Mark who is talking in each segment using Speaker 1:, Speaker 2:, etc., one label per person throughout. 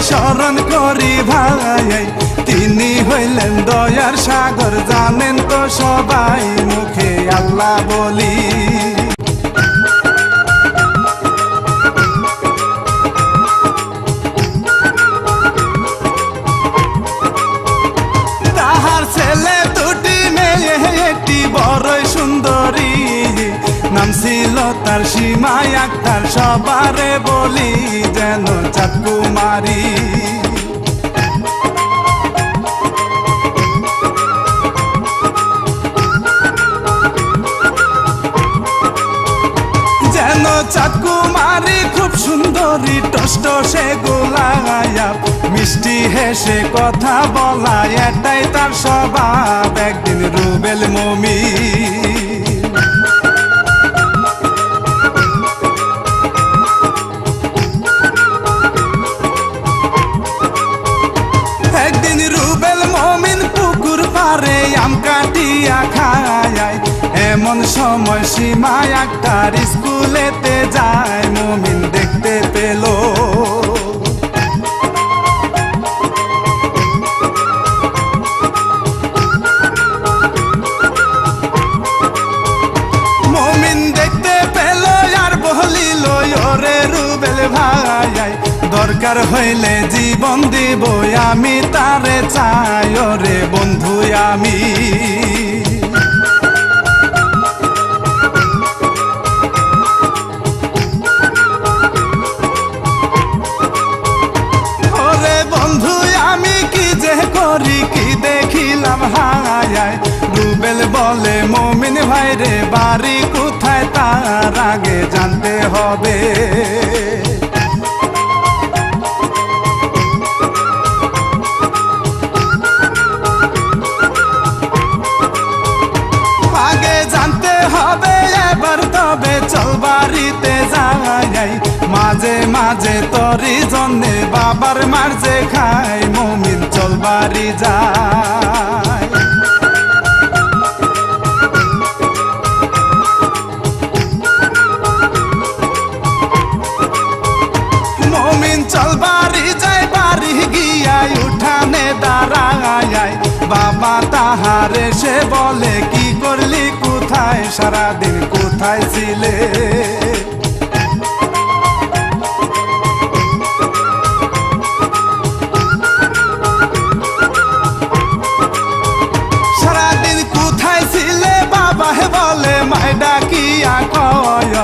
Speaker 1: স্মরণ করি ভাই, তিনি হইলেন দয়ার সাগর, জানেন তো সবাই, মুখে আল্লাহ বলি। তাহার ছেলে দুটি মেয়ে, একটি বড়ই সুন্দরী, নাম ছিল তার সীমা আক্তার, সবারে বলি যেন চাঁদ কুমারী। যেন চাঁদ কুমারী খুব সুন্দরী, টসটসে গোলাপ, মিষ্টি হেসে কথা বলা, এটাই তার স্বভাব। একদিন রুবেল মুমিন পুকুর পারে আম কাটিয়া খায়, এমন সময় সীমা আক্তার স্কুলেতে যায়, মুমিন দেখতে পেল। মুমিন দেখতে পেল আর বলিল, ওরে রুবেল ভাই, দরকার হইলে জীবন দিব আমি, তারে চাই ওরে বন্ধু আমি। ওরে বন্ধু আমি কি যে করি, কি দেখিলাম হায়। রুবেল বলে, মুমিন ভাই রে, বাড়ি কোথায় তার আগে জানতে হবে। চল বাড়িতে যাই, মাঝে মাঝে তোরি জন্যে বাবার মারজে খাই, মুমিন চল বাড়ি যাই। মুমিন চল বাড়ি যাই, বাড়ি গিয়াই উঠানে দাঁড়ায়, বাবা তাহার সে বলে, কি করলি কোথায়, সারাদিন কোথায় ছিলে। সারাদিন কোথায় ছিলে বাবা বলে, মায় ডাকিয়া কয়,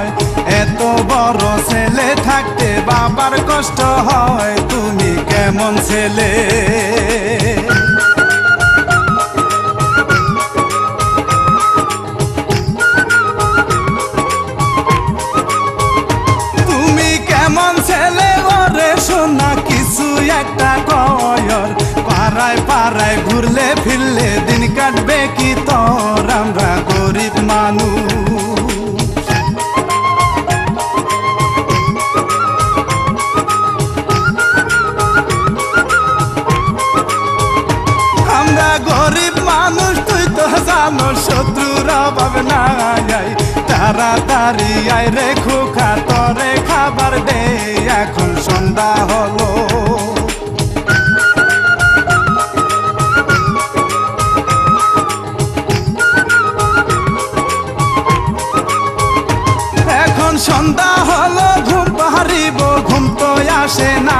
Speaker 1: এত বড় ছেলে থাকতে বাবার কষ্ট হয়, তুমি কেমন ছেলে। না কিছু একটা কয়, পাড়ায় পাড়ায় ঘুরলে ফিরলে দিন কাটবে কি তোর, আমরা গরিব মানুষ। আমরা গরিব মানুষ, তুই তো জানো শত্রুর অভাব নাই, তাড়াতাড়ি আয় রে খোকা, তরে খাবার দে, এখন সন্ধ্যা হলো। এখন সন্ধ্যা হলো, ঘুম পাহাড়িব, ঘুম তো আসে না,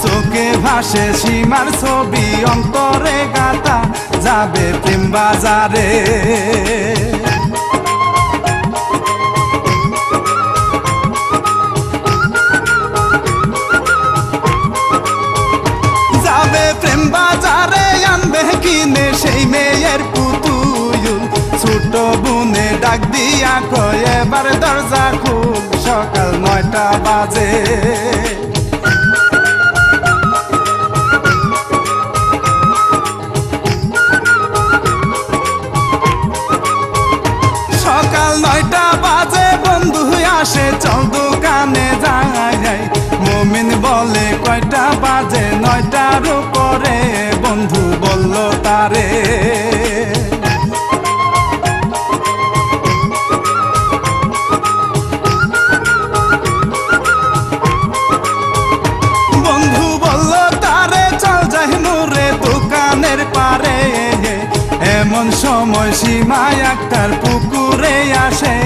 Speaker 1: চোখে ভাসে সীমার ছবি, অন্তরে গাতা যাবে প্রেম বাজারে। প্রেম বাজারে আনবে কিনে সেই মেয়ের পুতুল, ছোট বোনে ডাক দিয়া কয়, এবার দরজা খুল, সকাল 9টা বাজে। সকাল 9টা বাজে, বন্ধু আসে, চল দোকানে যাই। মুমিন বলে, কয়টা বাজে, 9টার উপরে, বন্ধু বলল তারে। বন্ধু সময় সীমায় একটার পুকুরে আসে।